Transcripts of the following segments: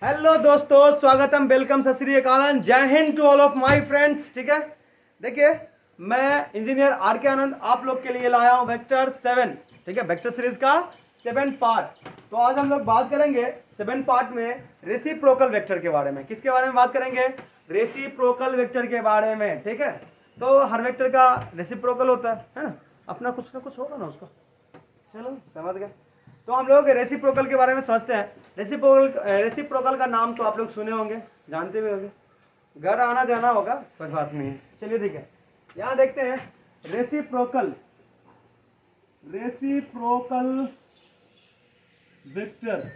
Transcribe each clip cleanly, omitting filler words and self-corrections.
Hello दोस्तों, स्वागतम, welcome, सत Shri Akal, Jai Hind to all of my friends. ठीक है, देखिए मैं इंजीनियर आर के आनंद आप लोग के लिए लाया हूं वेक्टर 7। ठीक है, वेक्टर सीरीज का 7 पार्ट। तो आज हम लोग बात करेंगे 7 पार्ट में रेसिप्रोकल वेक्टर के बारे में। किसके बारे में बात करेंगे? रेसिप्रोकल वेक्टर के बारे में। ठीक है, तो हर वेक्टर का रेसिप्रोकल होता है ना, अपना कुछ ना कुछ होगा ना उसका। चलो समझ गए। तो हम लोग रेसिप्रोकल के बारे में समझते हैं। रेसिप्रोकल का नाम तो आप लोग सुने होंगे, जानते भी होंगे, घर आना जाना होगा, कोई बात नहीं है। चलिए ठीक है, यहाँ देखते हैं रेसिप्रोकल वेक्टर।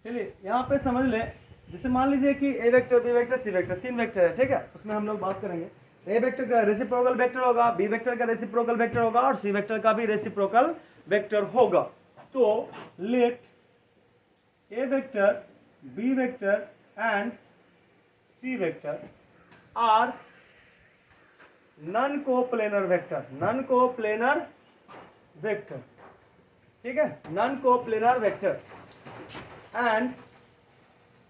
चलिए यहाँ पे समझ लें, जैसे मान लीजिए कि A vector, B vector, C vector, 3 vector है। ठीक है, उसमें हम लोग बात करेंगे ए वेक्टर का रेसिप्रोकल वेक्टर होगा, बी वेक्टर का रेसिप्रोकल वेक्टर होगा और सी वेक्टर का भी रेसिप्रोकल वेक्टर होगा। तो let A vector, B vector and C vector are non coplanar vector. Non coplanar vector, ठीक है, non coplanar vector and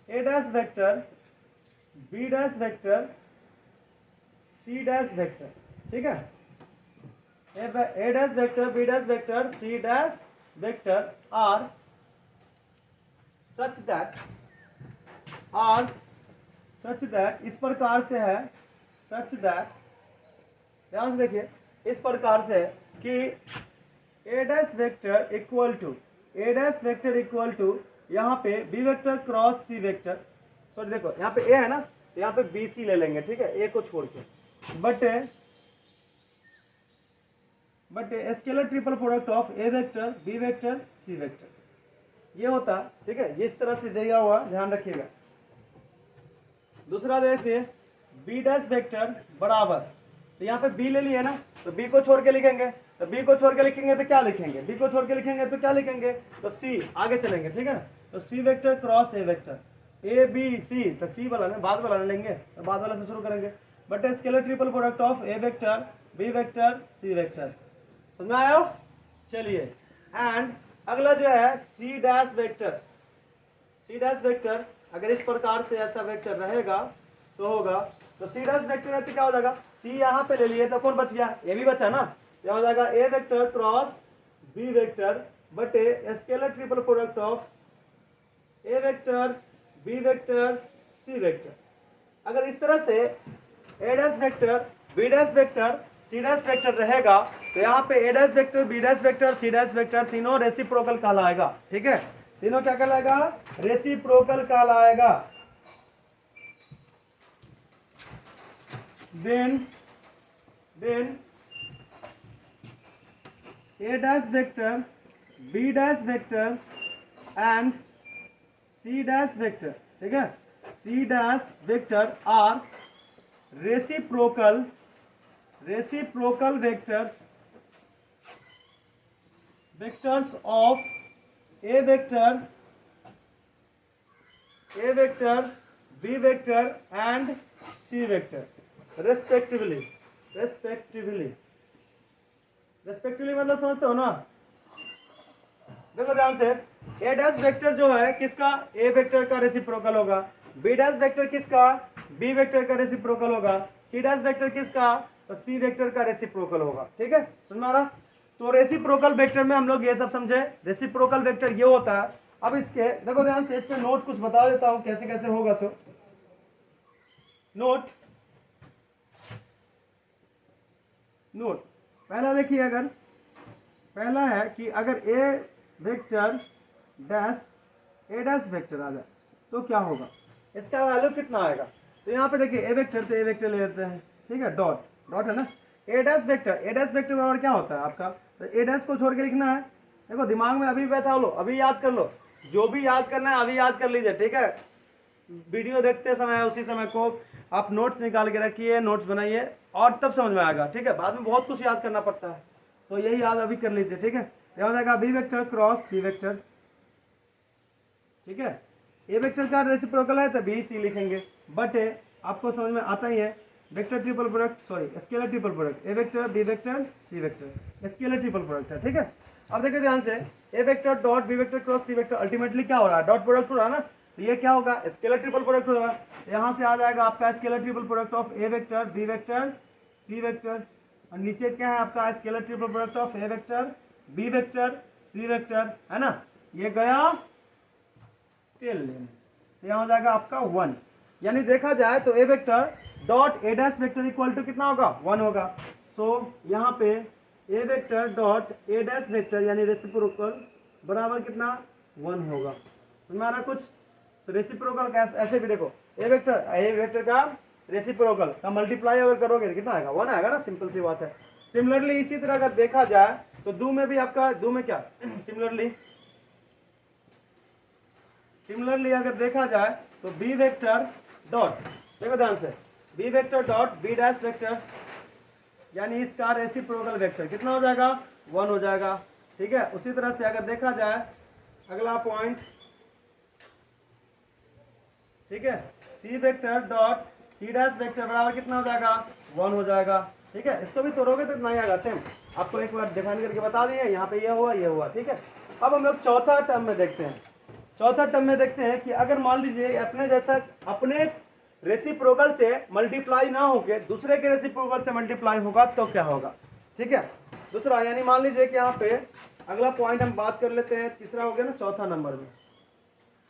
A dash vector, B dash vector, C dash vector. ठीक है, A dash vector, B dash vector, C dash vector are such that इस प्रकार से है, such that, ध्यान से देखिए, इस प्रकार से है कि ए डैश वेक्टर इक्वल टू यहाँ पे B vector cross C vector. Sorry देखो, यहाँ पे ए है ना, तो यहाँ पे बी सी ले लेंगे। ठीक है, ए को छोड़ के, but scalar triple product of A vector, B vector, C vector, ये होता। ठीक है, ये इस तरह से दिया हुआ, ध्यान रखिएगा। दूसरा देखिए, बी डैश वेक्टर बराबर, तो यहाँ पे बी ले लिए ना, तो बी को छोड़ के लिखेंगे, तो बी को छोड़ के लिखेंगे तो क्या लिखेंगे, बी को छोड़ के लिखेंगे तो क्या लिखेंगे, तो सी, आगे चलेंगे। ठीक है, तो C vector cross A vector, A B C, तो सी वाला ना बाद वाला लेंगे, तो बाद वाला से शुरू करेंगे। But scalar triple product of A vector, B vector, C vector, समझ में आया? चलिए, एंड अगला जो है सी डैश वेक्टर, अगर इस प्रकार से ऐसा वेक्टर रहेगा तो होगा, तो सी डैश वेक्टर तो क्या हो जाएगा, सी यहाँ पे ले लिए तो कौन बच गया, ए भी बचा ना, क्या हो जाएगा, A vector cross B vector but scalar triple product of A vector, B vector, C vector. अगर इस तरह से A dash vector, B dash vector, C dash vector रहेगा तो यहाँ पे A dash vector, B dash vector, C dash vector तीनों reciprocal कहलाएगा। ठीक है, तीनों क्या कहलाएगा, रेसिप्रोकल कहलाएगा। Then A dash vector, B dash vector and C dash vector, ठीक है, सी dash vector are reciprocal vectors of a vector, b vector and c vector respectively मतलब समझते हो ना? देखो ध्यान से, a डैश वेक्टर जो है किसका, a वेक्टर का रेसिप्रोकल होगा, b डैश वेक्टर किसका, b वेक्टर का रेसिप्रोकल होगा, c डैश वेक्टर किसका, तो c वेक्टर का रेसिप्रोकल होगा। ठीक है, समझ में आ रहा? तो रेसिप्रोकल वेक्टर में हम लोग ये सब समझे, रेसिप्रोकल वेक्टर ये होता है। अब इसके देखो ध्यान से, इस पे नोट कुछ बता देता हूं कैसे कैसे होगा। सो नोट पहला देखिए, अगर पहला है कि अगर ए वेक्टर डैश ए डैश वेक्टर आ जाए तो क्या होगा, इसका वैल्यू कितना आएगा। तो यहाँ पे देखिए ए वेक्टर, तो ए वेक्टर ले लेते हैं। ठीक है, डॉट है ना, ए डैश वेक्टर बराबर क्या होता है आपका, तो ए डैश को छोड़ के लिखना है। देखो दिमाग में अभी बैठा लो, अभी याद कर लो, जो भी याद करना है अभी याद कर लीजिए। ठीक है, वीडियो देखते समय उसी समय को आप नोट्स निकाल के रखिए, नोट्स बनाइए और तब समझ में आएगा। ठीक है, बाद में बहुत कुछ याद करना पड़ता है, तो यही याद अभी कर लीजिए। ठीक है, क्या हो जाएगा, B vector cross C vector. ठीक है, ए वेक्टर का रेसिप्रोकल है तो बी सी लिखेंगे, बट आपको समझ में आता ही है, vector triple product, sorry scalar triple product, A vector B vector C vector, scalar triple product है, ठीक है। अब देखिए ध्यान से, A vector dot B vector cross C vector ultimately क्या हो रहा है, डॉट प्रोडक्ट हो रहा है ना, तो ये क्या होगा, स्केलर ट्रिपल प्रोडक्ट होगा। यहाँ से आ जाएगा आपका scalar triple product of A vector B vector C vector, और नीचे क्या है आपका scalar triple product of A vector B vector C vector, है ना। ये गया टेल लेने, तो यहाँ हो जाएगा आपका 1, यानी देखा जाए तो A vector dot A dash vector equal to कितना होगा, 1 होगा। सो यहाँ पे A vector dot A dash vector यानी रेसिप्रोकल बराबर कितना, 1 होगा। तुम्हारा कुछ तो रेसिप्रोकल का ऐसे भी देखो, ए वेक्टर का रेसिप्रोकल का मल्टीप्लाई अगर करोगे तो कितना आएगा, 1 आएगा ना, सिंपल सी बात है। सिमिलरली इसी तरह अगर देखा जाए तो दो में भी आपका, दो में क्या सिमिलरली अगर देखा जाए तो बी वेक्टर डॉट, देखो ध्यान से, B vector dot B dash vector यानी इसका रेसिप्रोकल वेक्टर कितना हो जाएगा, 1 हो जाएगा, ठीक है। उसी तरह से अगर देखा जाए अगला पॉइंट, ठीक है, C vector dot C dash vector बराबर कितना हो जाएगा, 1 हो जाएगा, ठीक है। इसको भी तोड़ोगे तो नहीं आएगा, सेम आपको एक बार डिफाइन करके बता दिए, यहाँ पे ये हुआ, ठीक है। अब हम लोग चौथा टर्म में देखते हैं। चौथा टर्म में देखते हैं कि अगर मान लीजिए अपने जैसा, अपने रेसिप्रोकल से मल्टीप्लाई ना होके दूसरे के रेसिप्रोकल से मल्टीप्लाई होगा तो क्या होगा, ठीक है। दूसरा यानी मान लीजिए कि यहाँ पे अगला पॉइंट हम बात कर लेते हैं, तीसरा हो गया ना चौथा नंबर में,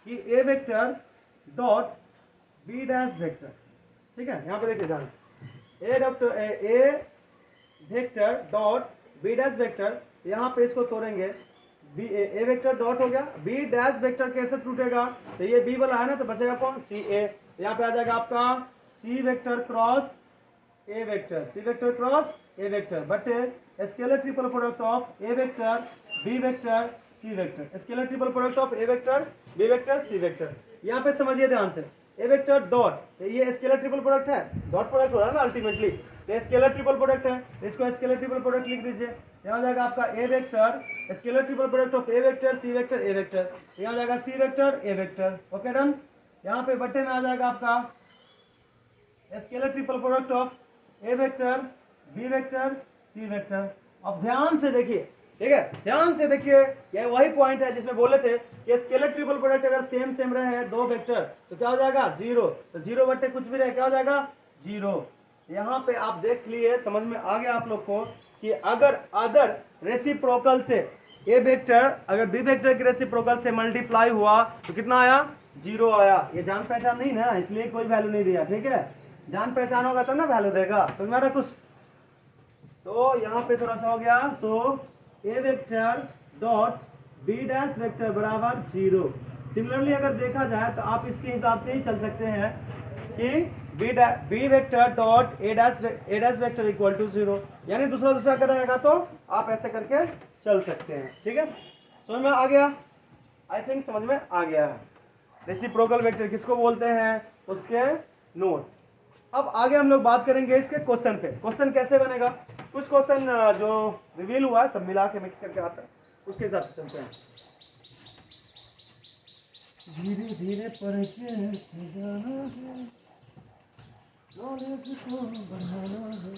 कि A vector dot B dash vector, ठीक है। यहाँ पे देखिए ध्यान से, A vector dot B dash vector, यहाँ पे इसको तोड़ेंगे, बी ए वेक्टर डॉट हो गया, बी डैश वेक्टर कैसे टूटेगा, तो ये बी वाला है ना, तो बचेगा कौन, सी ए, यहाँ पे आ जाएगा आपका C vector cross A vector, C vector cross A vector, but scalar triple product of A vector B vector C vector, scalar triple product of A vector B vector C vector. यहाँ पे समझिए ध्यान से, A vector dot, ये scalar triple product है, dot product हो रहा है ना अल्टीमेटली, ये स्केलर ट्रिपल प्रोडक्ट है, इसको स्केलर ट्रिपल प्रोडक्ट लिख दीजिए। यहाँ जाएगा आपका A vector scalar triple product of A vector C vector A vector, यहाँ जाएगा सी वेक्टर ए वेक्टर, ओके डन। यहाँ पे बट्टे में आ जाएगा आपका scalar triple product of A vector B vector C vector. अब ध्यान से देखिए, ठीक है, ध्यान से देखिए, ये वही पॉइंट है जिसमें बोले थे कि स्केलर ट्रिपल प्रोडक्ट अगर सेम रहे दो वेक्टर तो क्या हो जाएगा, 0, तो 0 बट्टे कुछ भी रहे क्या हो जाएगा, 0। यहाँ पे आप देख लिए, समझ में आ गया आप लोग को कि अगर अदर रेसिप्रोकल से ए वेक्टर अगर बी वेक्टर के रेसिप्रोकल से मल्टीप्लाई हुआ तो कितना आया, 0 आया। ये जान पहचान नहीं ना, इसलिए कोई वैल्यू नहीं दिया, ठीक है। जान पहचान होगा तो ना वैल्यू देगा, समझ में आ रहा कुछ। तो यहाँ पे थोड़ा सा हो गया, so A vector dot B dash vector बराबर 0। सिमिलरली अगर देखा जाए तो आप इसके हिसाब से ही चल सकते हैं कि B vector dot A dash vector equal to 0, यानी दूसरा कर रहेगा तो आप ऐसे करके चल सकते हैं, ठीक है। समझ में आ गया, आई थिंक समझ में आ गया है। रेसिप्रोकल वेक्टर किसको बोलते हैं, उसके नोट। अब आगे हम लोग बात करेंगे इसके क्वेश्चन पे, क्वेश्चन कैसे बनेगा। कुछ क्वेश्चन जो रिवील हुआ है सब मिला के मिक्स करके आता है, उसके हिसाब से चलते हैं। धीरे धीरे पढ़ के जाना है, नॉलेज को बढ़ाना है।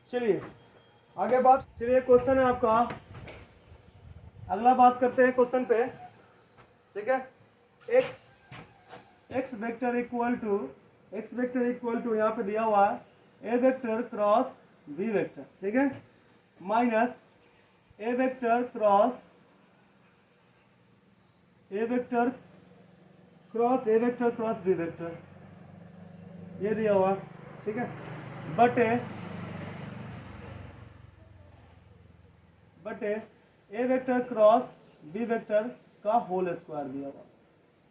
चलिए आगे बात, चलिए क्वेश्चन है आपका, अगला बात करते हैं क्वेश्चन पे, ठीक है। एक्स वेक्टर इक्वल टू यहाँ पे दिया हुआ है A vector cross B vector, ठीक है, minus A vector cross B vector, ये दिया हुआ, ठीक है, बटे ए वेक्टर क्रॉस बी वेक्टर का होल स्क्वायर दिया हुआ,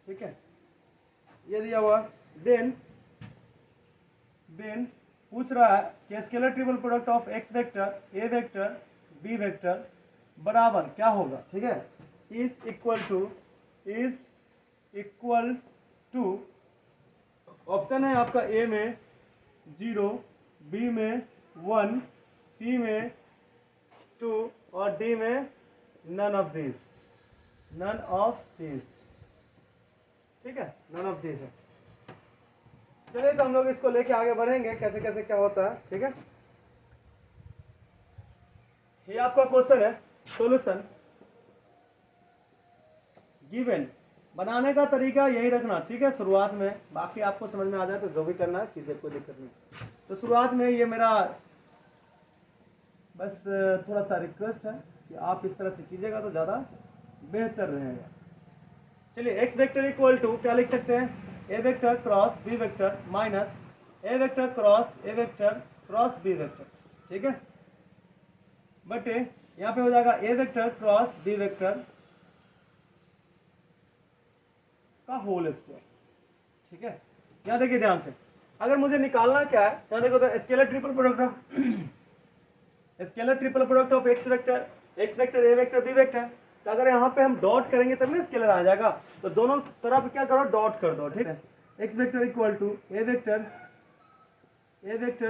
ठीक है, ये दिया हुआ। देन पूछ रहा है कि scalar triple product of x vector A vector B vector बराबर क्या होगा, ठीक है, इज इक्वल टू ऑप्शन है आपका ए में 0, बी में 1, सी में 2 और डी में none of this, none of this, ठीक है, नन ऑफ दिस है। चलिए तो हम लोग इसको लेके आगे बढ़ेंगे कैसे कैसे क्या होता है, ठीक है। ये आपका क्वेश्चन है, सॉल्यूशन गिवन। बनाने का तरीका यही रखना, ठीक है, शुरुआत में, बाकी आपको समझ में आ जाए तो जो भी करना है कीजिए, कोई दिक्कत नहीं। तो शुरुआत में ये मेरा बस थोड़ा सा रिक्वेस्ट है कि आप इस तरह से कीजिएगा तो ज़्यादा बेहतर रहेगा। चलिए एक्स वेक्टर इक्वल टू क्या लिख सकते हैं, A vector cross B vector minus A vector cross A vector cross B vector, ठीक है, बट यहाँ पे हो जाएगा A vector cross B vector का होल स्क्वायर, ठीक है। यहाँ देखिए ध्यान से, अगर मुझे निकालना क्या है, यहाँ देखो तो scalar triple product of scalar triple product of x vector A vector B vector. तो अगर यहाँ पे हम डॉट करेंगे तब ना स्केलर आ जाएगा, तो दोनों तरफ क्या करो, डॉट कर दो, ठीक है। X vector equal to A vector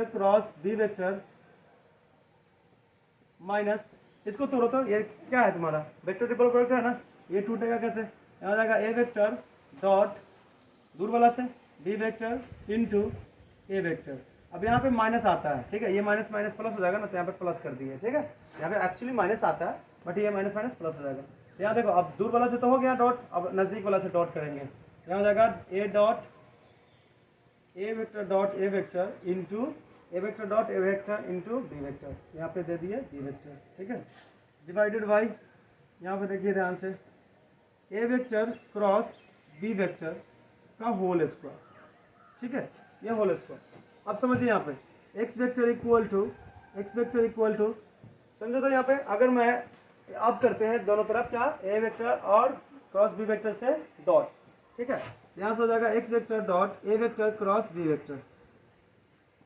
cross B vector minus, इसको तोड़ो तो ये क्या है तुम्हारा वेक्टर ट्रिपल प्रोडक्ट है ना, ये टूटेगा कैसे, यहाँ जाएगा ए वेक्टर डॉट दूर वाला से B vector into A vector. अब यहाँ पे माइनस आता है, ठीक है, ये माइनस माइनस प्लस हो जाएगा ना, तो यहाँ पे प्लस कर दिए, ठीक है। यहाँ पे एक्चुअली माइनस आता है बट ये माइनस माइनस प्लस हो जाएगा। यहाँ देखो अब दूर वाला से तो हो गया डॉट, अब नजदीक वाला से डॉट करेंगे, यहाँ हो जाएगा A dot A vector dot A vector into A vector dot A vector into B vector, यहाँ पे दे दिए बी वेक्टर, ठीक है, डिवाइडेड बाई यहाँ पे देखिए ध्यान से A vector cross B vector का होल स्क्वायर, ठीक है, ये होल स्क्वायर। अब समझिए यहाँ पे एक्स वेक्टर इक्वल टू समझो तो यहाँ पे अगर मैं अब करते हैं दोनों तरफ क्या, ए वेक्टर और क्रॉस बी वेक्टर से डॉट, ठीक है, यहाँ से हो जाएगा एक्स वेक्टर डॉट ए वेक्टर क्रॉस बी वेक्टर।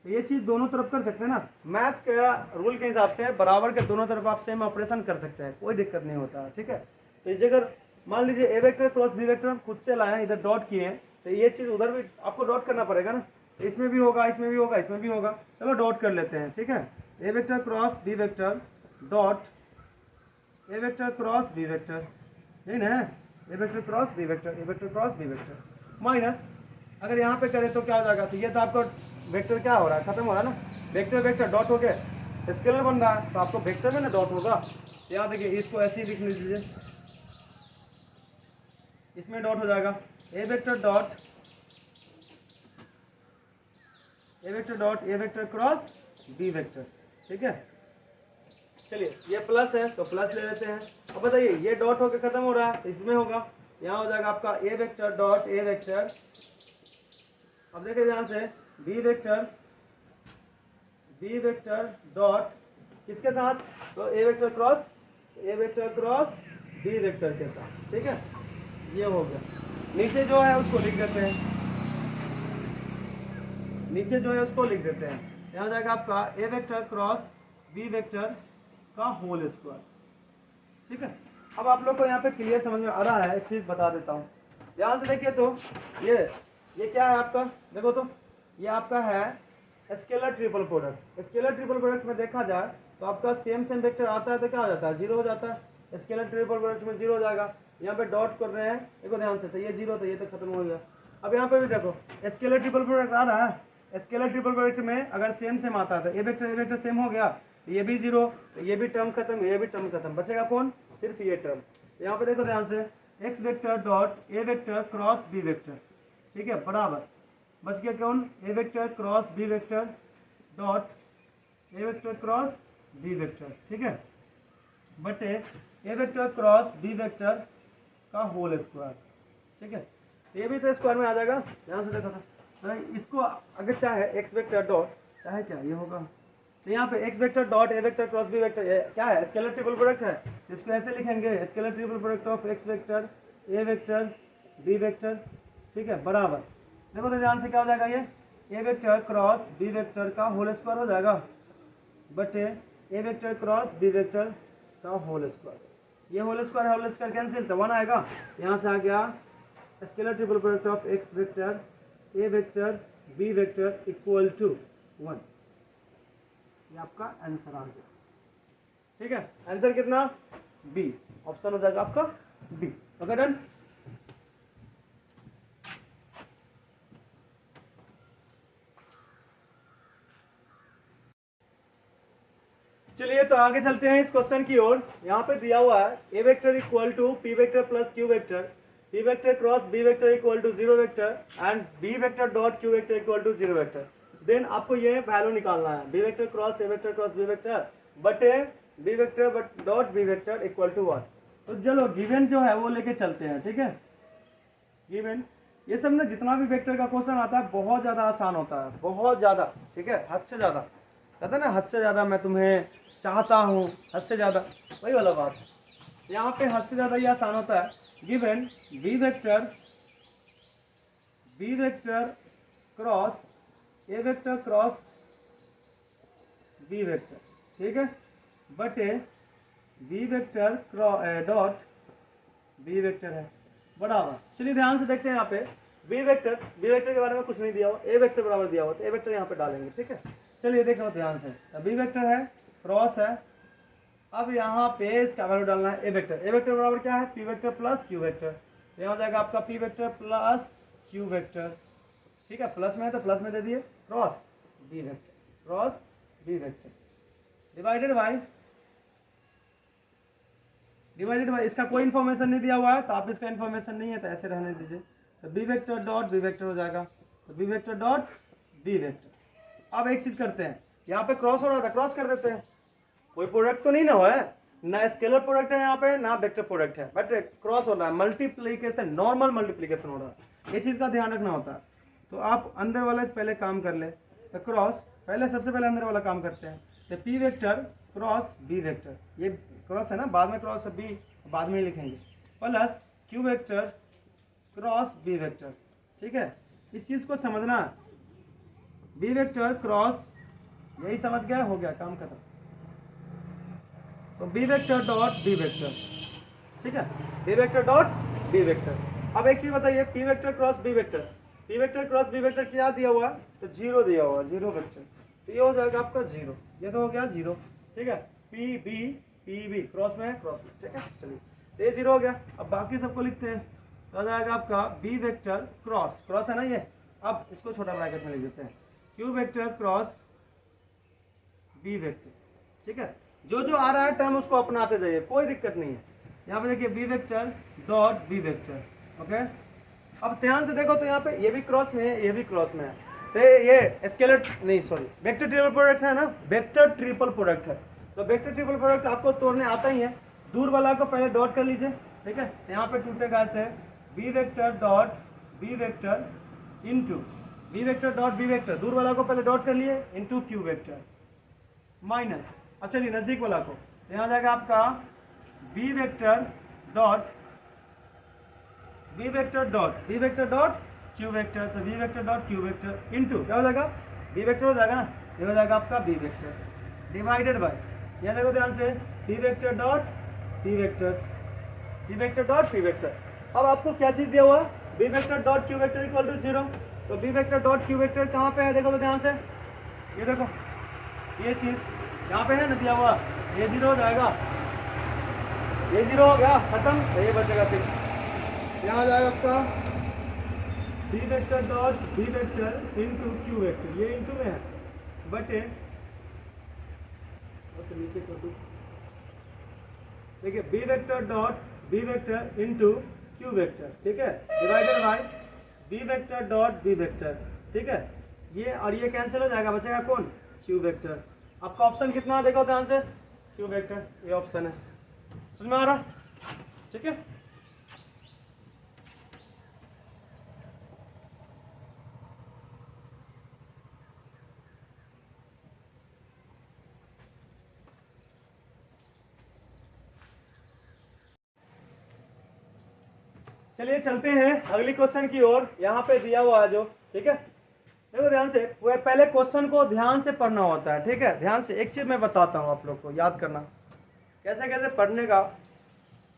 तो ये चीज़ दोनों तरफ कर सकते हैं ना, मैथ के रूल के हिसाब से बराबर के दोनों तरफ आप सेम ऑपरेशन कर सकते हैं, कोई दिक्कत नहीं होता, ठीक है। तो ये अगर मान लीजिए ए वेक्टर क्रॉस बी वेक्टर हम खुद से लाए इधर डॉट किए हैं, तो ये चीज़ उधर भी आपको डॉट करना पड़ेगा ना, इसमें भी होगा, इसमें भी होगा, इसमें भी होगा, चलो डॉट कर लेते हैं, ठीक है। A vector cross B vector dot A vector cross B vector, यही ना, A vector cross B vector, A vector cross B vector minus, अगर यहाँ पे करें तो क्या हो जाएगा, तो ये तो आपका वेक्टर क्या हो रहा है, खत्म हो रहा है ना, वेक्टर वेक्टर डॉट हो गया, स्केलर बन रहा है तो आपको वेक्टर में ना डॉट होगा। यहाँ देखिए इसको ऐसे ही लिख लीजिए, इसमें डॉट हो जाएगा A vector dot A vector cross B vector, ठीक है। चलिए ये प्लस है तो प्लस ले लेते हैं। अब बताइए ये डॉट होकर खत्म हो रहा है, इसमें होगा, यहाँ हो जाएगा आपका A vector dot A vector, अब देखिए यहाँ से बी वेक्टर डॉट किसके साथ, तो A vector cross B vector के साथ, ठीक है, ये हो गया। नीचे जो है उसको लिख देते हैं, यहाँ जाएगा आपका A vector cross B vector का होल स्क्वायर, ठीक है। अब आप लोग को यहाँ पे क्लियर समझ में आ रहा है, एक चीज़ बता देता हूँ, ध्यान से देखिए। तो ये क्या है आपका, देखो तो ये आपका है scalar triple product. Scalar triple product में देखा जाए तो आपका सेम वेक्टर आता है तो क्या हो जाता है, जीरो हो जाता है। स्केलर ट्रिपल प्रोडक्ट में जीरो हो जाएगा, यहाँ पे डॉट कर रहे हैं, देखो ध्यान से, तो ये जीरो, तो ये तो खत्म हो गया। अब यहाँ पे भी देखो स्केलर ट्रिपल प्रोडक्ट आ रहा है, स्केलर ट्रिपल प्रोडक्ट में अगर सेम आता है तो ए वेक्टर सेम हो गया, ये भी जीरो, तो ये भी टर्म खत्म, ये भी टर्म खत्म, बचेगा कौन, सिर्फ ये टर्म। यहाँ पे देखो ध्यान से एक्स वेक्टर डॉट ए वेक्टर क्रॉस बी वेक्टर, ठीक है, बराबर बच गया कौन, A vector cross B vector dot A vector cross B vector, ठीक है, बटे ए वेक्टर क्रॉस बी वेक्टर का होल स्क्वायर, ठीक है, ये भी तो स्क्वायर में आ जाएगा। यहाँ से देखो तो इसको अगर चाहे एक्स वेक्टर डॉट चाहे क्या ये होगा, तो यहाँ पे एक्स वेक्टर डॉट ए वेक्टर क्रॉस बी वेक्टर क्या है, स्केलर ट्रिपल प्रोडक्ट है, इसको ऐसे लिखेंगे scalar triple product of x vector A vector B vector, ठीक है, बराबर देखो तो ध्यान से क्या हो जाएगा, ये a vector cross B vector का होल स्क्वायर हो जाएगा, बटे ए वेक्टर क्रॉस बी वेक्टर का होल स्क्वायर, ये होल स्क्वायर कैंसिल तो 1 आएगा, यहाँ से आ गया scalar triple product of x vector A vector B vector equal to 1। ये आपका आंसर आ गया। ठीक है, आंसर कितना, बी, ऑप्शन हो जाएगा आपका बी। Okay done. चलिए तो आगे चलते हैं इस क्वेश्चन की ओर। यहाँ पे दिया हुआ है A vector equal to P vector plus Q vector, P vector cross B vector equal to 0 vector and B vector dot Q vector equal to 0 vector. Then आपको ये वैल्यू निकालना है, बी वेक्टर क्रॉस ए vector cross B vector बटे B vector but dot B vector equal to 1। तो चलो given जो है वो लेके चलते हैं। ठीक है, गिवन ये सब ना जितना भी वेक्टर का क्वेश्चन आता है बहुत ज़्यादा आसान होता है, बहुत ज़्यादा। ठीक है, हद से ज़्यादा, कहते हैं ना हद से ज़्यादा मैं तुम्हें चाहता हूँ, हद से ज़्यादा, वही वाला बात। यहाँ पे हद से ज़्यादा ये आसान होता है। गिवन बी वेक्टर क्रॉस ए वेक्टर क्रॉस बी वेक्टर, ठीक है, बटे B vector dot B vector है बराबर। चलिए ध्यान से देखते हैं यहाँ पे बी वेक्टर के बारे में कुछ नहीं दिया हुआ, ए वेक्टर बराबर दिया हुआ, तो ए वेक्टर यहाँ पे डालेंगे। ठीक है, चलिए देखो ध्यान से, बी वेक्टर है, क्रॉस है, अब यहाँ पे इसका वैल्यू डालना है ए वेक्टर बराबर क्या है, P vector plus Q vector. यहाँ हो जाएगा आपका P vector plus Q vector. ठीक है, प्लस में है तो प्लस में दे दिए, cross B vector divided by इसका कोई इन्फॉर्मेशन नहीं दिया हुआ है, तो आप इसका इन्फॉर्मेशन नहीं है तो ऐसे रहने दीजिए। तो B vector dot B vector हो जाएगा, तो B vector dot B vector. अब एक चीज करते हैं, यहाँ पे क्रॉस हो रहा था, क्रॉस कर देते हैं, कोई प्रोडक्ट तो नहीं ना हुआ है, ना स्केलर प्रोडक्ट है यहाँ पे ना वेक्टर प्रोडक्ट है, बट क्रॉस हो रहा है, मल्टीप्लीकेशन, नॉर्मल मल्टीप्लीकेशन हो रहा है, ये चीज का ध्यान रखना होता है। तो आप अंदर वाला पहले काम कर ले, तो क्रॉस पहले सबसे पहले अंदर वाला काम करते हैं। तो p vector cross B vector, ये क्रॉस है ना, बाद में क्रॉस बी बाद में लिखेंगे, plus Q vector cross B vector. ठीक है, इस चीज को समझना, बी वेक्टर क्रॉस, यही समझ गया, हो गया काम खत्म। तो B vector dot B vector, ठीक है, B vector dot B vector. अब एक चीज बताइए, p vector cross B vector, P vector cross B vector क्या दिया हुआ है, तो 0 दिया हुआ है, 0 वेक्टर, तो ये हो जाएगा आपका 0, ये तो हो गया 0। ठीक है, पी बी क्रॉस में है, क्रॉस में, ठीक है, चलिए ये 0 हो गया। अब बाकी सबको लिखते हैं, तो आ जाएगा आपका बी वेक्टर क्रॉस है ना ये, अब इसको छोटा ब्रैकेट में लिख देते हैं, q vector cross B vector. ठीक है, जो आ रहा है टर्म उसको अपनाते जाइए, कोई दिक्कत नहीं है। यहाँ पे देखिए B vector dot B vector. Okay, अब ध्यान से देखो तो यहाँ पे ये भी क्रॉस में है, ये भी क्रॉस में है, तो ये स्केलर नहीं, सॉरी, वेक्टर ट्रिपल प्रोडक्ट है ना, वेक्टर ट्रिपल प्रोडक्ट है। तो वेक्टर ट्रिपल प्रोडक्ट आपको तोड़ने आता ही है, दूर वाला को पहले डॉट कर लीजिए। ठीक है, यहाँ पे टूटेगा ऐसे, b vector dot B vector into B vector dot B vector, दूर वाला को पहले डॉट कर लिए, इंटू क्यू वेक्टर माइनस, अच्छा चलिए नजदीक वाला को, यहाँ जाएगा आपका B vector dot B vector dot Q vector, तो B vector dot Q vector into क्या हो जाएगा, बी वेक्टर हो जाएगा ना, ये हो जाएगा आपका बी वेक्टर डिवाइडेड बाय, यहाँ देखो ध्यान से, B vector dot B vector dot B vector. अब आपको क्या चीज दिया हुआ है, B vector dot Q vector equal to 0, तो B vector dot Q vector कहाँ पे है, देखो तो ध्यान से, ये देखो ये चीज यहाँ पे है ना दिया हुआ, ये 0 हो जाएगा, ये 0 हो गया, खत्म, तो ये बचेगा सिर्फ, यहाँ जाएगा आपका B vector dot B vector into Q vector, ये इंटू में है, बटे नीचे कर दो, देखिए B vector dot B vector into Q vector, ठीक है, divided by B vector dot B vector. ठीक है, ये और ये कैंसिल हो जाएगा, बचेगा कौन, क्यू वेक्टर। आपका ऑप्शन कितना है देखो ध्यान से, क्यू वेक्टर, ये ऑप्शन है, समझ में आ रहा, ठीक है। चलिए चलते हैं अगली क्वेश्चन की ओर, यहाँ पे दिया हुआ है जो, ठीक है, देखो ध्यान से, वो पहले क्वेश्चन को ध्यान से पढ़ना होता है। ठीक है, ध्यान से, एक चीज मैं बताता हूँ आप लोग को, याद करना कैसे कैसे पढ़ने का